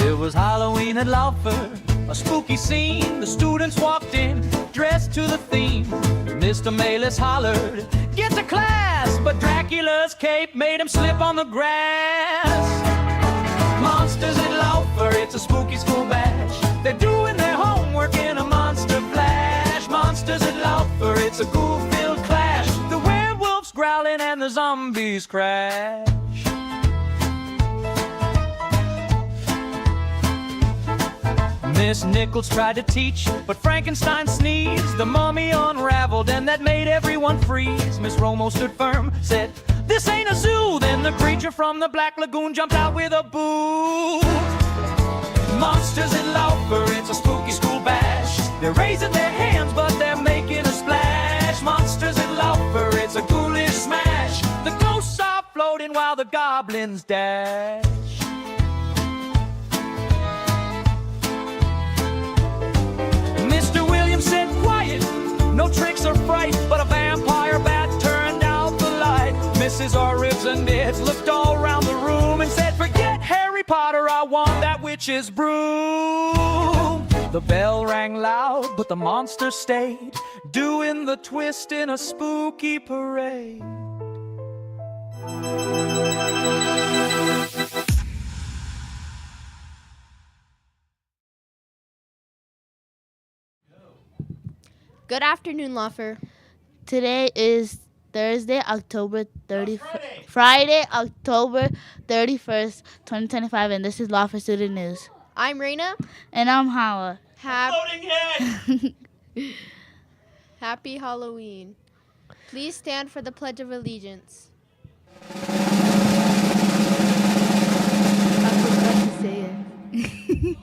It was Halloween at Lauffer, a spooky scene. The students walked in, dressed to the theme. Mr. Malis hollered, "Get to class!" But Dracula's cape made him slip on the grass. Monsters at Lauffer, it's a spooky school bash. They're doing their homework in a monster flash. Monsters at Lauffer, it's a ghoul-filled clash. The werewolves growling and the zombies crash. Miss Nichols tried to teach, but Frankenstein sneezed. The mummy unraveled, and that made everyone freeze. Miss Romo stood firm, said, "This ain't a zoo." Then the creature from the Black Lagoon jumped out with a boo. Monsters at Lauffer, it's a spooky school bash. They're raising their hands, but they're making a splash. Monsters at Lauffer, it's a ghoulish smash. The ghosts are floating while the goblins dash. Mr. Williams said, "Quiet, no tricks or fright," but a vampire bat turned out the light. Mrs. Oribs and Neds looked all around the room and said, "Forget Harry Potter, I want that witch's broom." The bell rang loud, but the monster stayed, doing the twist in a spooky parade. Good afternoon, Lauffer. Today is Thursday, Friday, October 31st, 2025, and this is Lauffer Student News. I'm Raina. And I'm Hala. Happy Halloween. Please stand for the Pledge of Allegiance. I forgot to say it.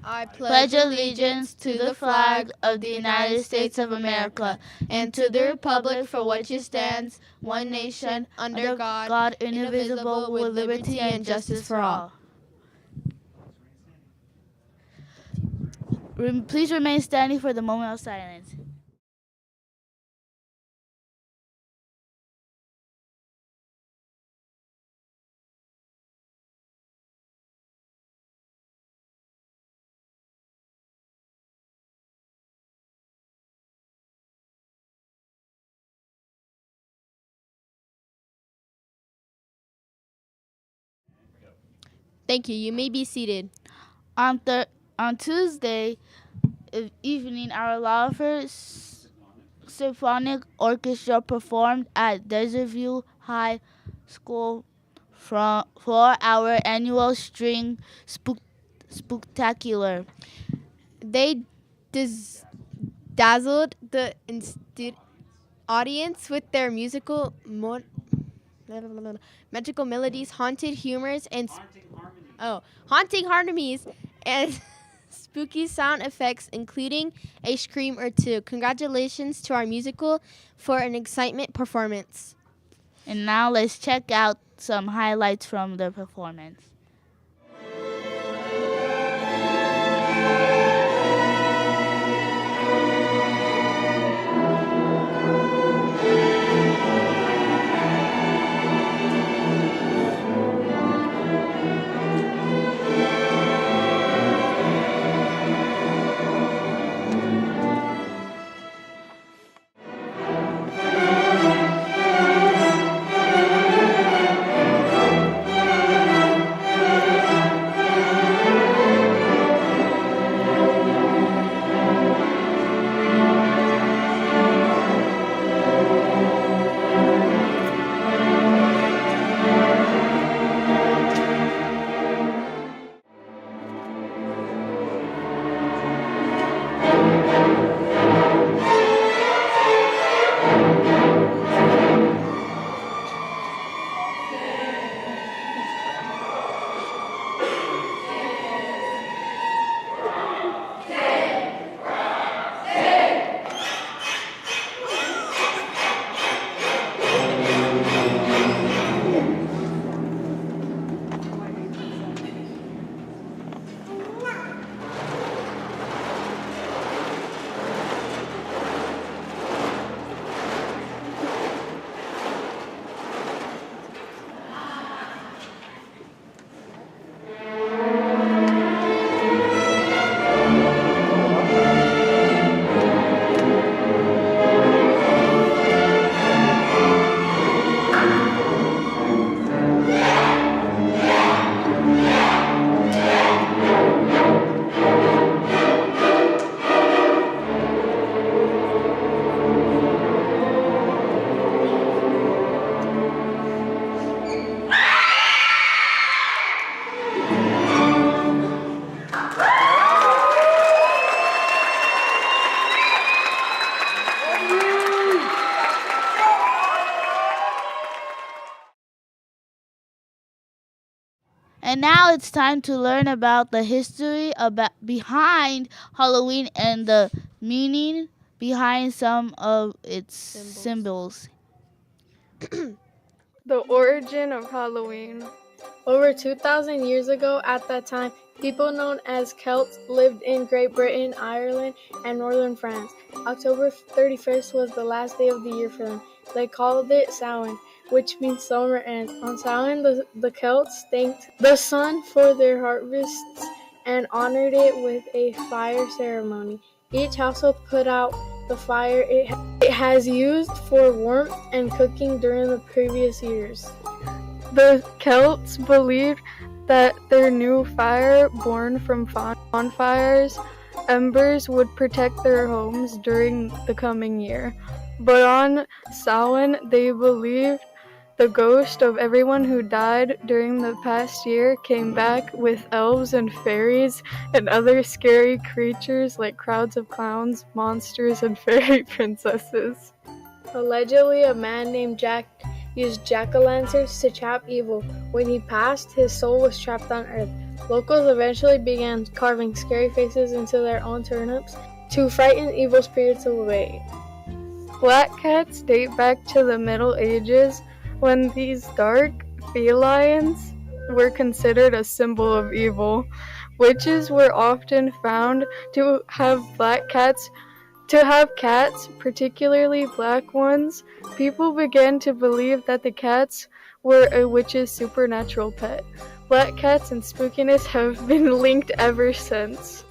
I Pledge allegiance to the flag of the United States of America and to the republic for which it stands, one nation, under God, indivisible, with liberty and justice for all. Please remain standing for the moment of silence. Thank you. You may be seated. On Tuesday evening, our Lauffer Symphonic Orchestra performed at Desert View High School for our annual string spectacular. They dazzled the audience with their magical melodies, haunting harmonies, and spooky sound effects, including a scream or two. Congratulations to our musical for an excitement performance. And now let's check out some highlights from the performance. And now it's time to learn about the history behind Halloween and the meaning behind some of its symbols. The origin of Halloween. Over 2,000 years ago, at that time, people known as Celts lived in Great Britain, Ireland, and northern France. October 31st was the last day of the year for them. They called it Samhain, which means summer ends. On Samhain, the Celts thanked the sun for their harvests and honored it with a fire ceremony. Each household put out the fire it has used for warmth and cooking during the previous years. The Celts believed that their new fire, born from bonfires, embers would protect their homes during the coming year. But on Samhain, they believed the ghost of everyone who died during the past year came back with elves and fairies and other scary creatures like crowds of clowns, monsters, and fairy princesses. Allegedly, a man named Jack used jack-o'-lanterns to trap evil. When he passed, his soul was trapped on Earth. Locals eventually began carving scary faces into their own turnips to frighten evil spirits away. Black cats date back to the Middle Ages, when these dark felines were considered a symbol of evil. Witches were often found to have cats, particularly black ones. People began to believe that the cats were a witch's supernatural pet. Black cats and spookiness have been linked ever since.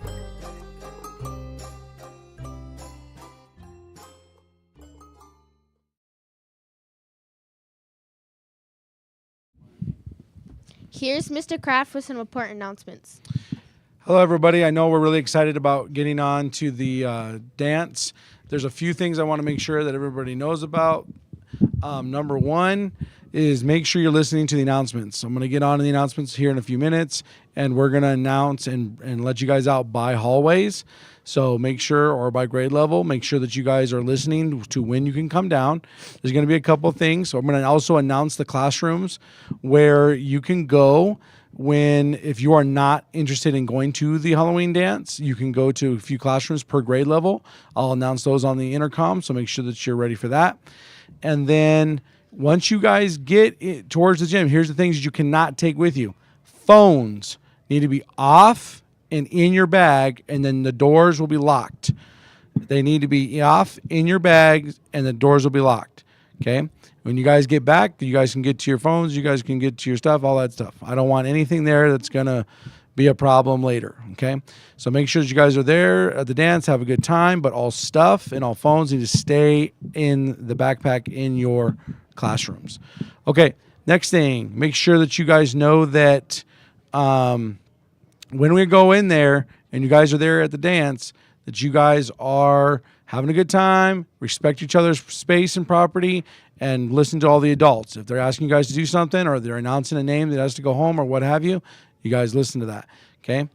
Here's Mr. Kraft with some important announcements. Hello, everybody. I know we're really excited about getting on to the dance. There's a few things I want to make sure that everybody knows about. Number one is make sure you're listening to the announcements. I'm going to get on to the announcements here in a few minutes, and we're going to announce and let you guys out by hallways. So make sure, or by grade level, make sure that you guys are listening to when you can come down. There's going to be a couple of things. So I'm going to also announce the classrooms where you can go if you are not interested in going to the Halloween dance. You can go to a few classrooms per grade level. I'll announce those on the intercom, so make sure that you're ready for that. And then once you guys get towards the gym, here's the things that you cannot take with you. Phones need to be off and in your bag, and then the doors will be locked. They need to be off in your bag, and the doors will be locked. Okay? When you guys get back, you guys can get to your phones, you guys can get to your stuff, all that stuff. I don't want anything there that's going to be a problem later. Okay? So make sure that you guys are there at the dance, have a good time, but all stuff and all phones need to stay in the backpack in your classrooms. Okay, next thing, make sure that you guys know that when we go in there and you guys are there at the dance, that you guys are having a good time, respect each other's space and property, and listen to all the adults. If they're asking you guys to do something or they're announcing a name that has to go home or what have you, you guys listen to that, okay?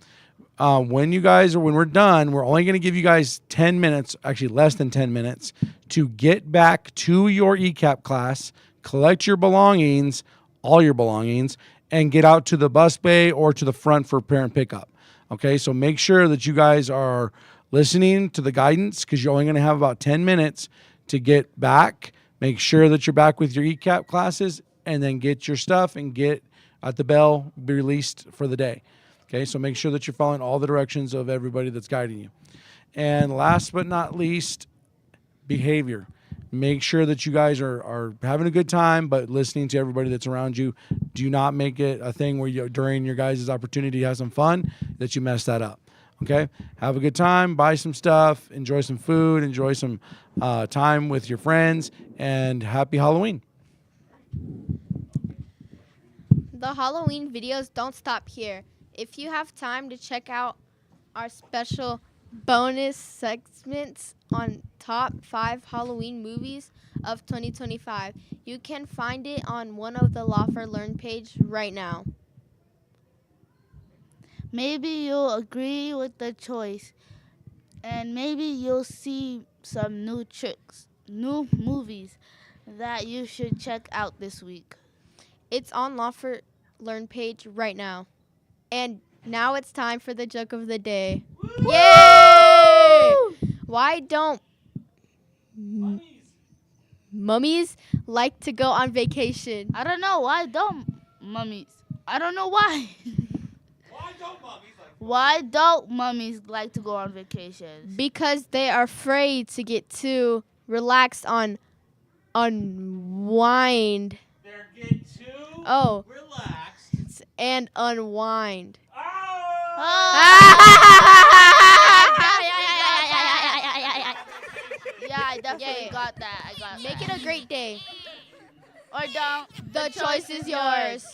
When we're done, we're only going to give you guys 10 minutes, actually less than 10 minutes, to get back to your ECAP class, collect your belongings, all your belongings, and get out to the bus bay or to the front for parent pickup. Okay, so make sure that you guys are listening to the guidance because you're only going to have about 10 minutes to get back. Make sure that you're back with your ECAP classes and then get your stuff and get at the bell, be released for the day. Okay, so make sure that you're following all the directions of everybody that's guiding you. And last but not least, behavior. Make sure that you guys are having a good time, but listening to everybody that's around you. Do not make it a thing where during your guys' opportunity to have some fun, that you mess that up. Okay? Have a good time, buy some stuff, enjoy some food, enjoy some time with your friends, and happy Halloween. The Halloween videos don't stop here. If you have time to check out our special bonus segments on top 5 Halloween movies of 2025, you can find it on one of the Lauffer Learn page right now. Maybe you'll agree with the choice, and maybe you'll see some new movies that you should check out this week. It's on Lauffer Learn page right now. And now it's time for the joke of the day. Yay! Why don't mummies like to go on vacation? I don't know. Why don't mummies? I don't know why. Why don't mummies like to go on vacations? Because they are afraid to get too relaxed on unwind. They're getting too Oh, relaxed. and unwind. Yeah, I definitely got that. I got Make that. it a great day. Or don't. The choice is yours.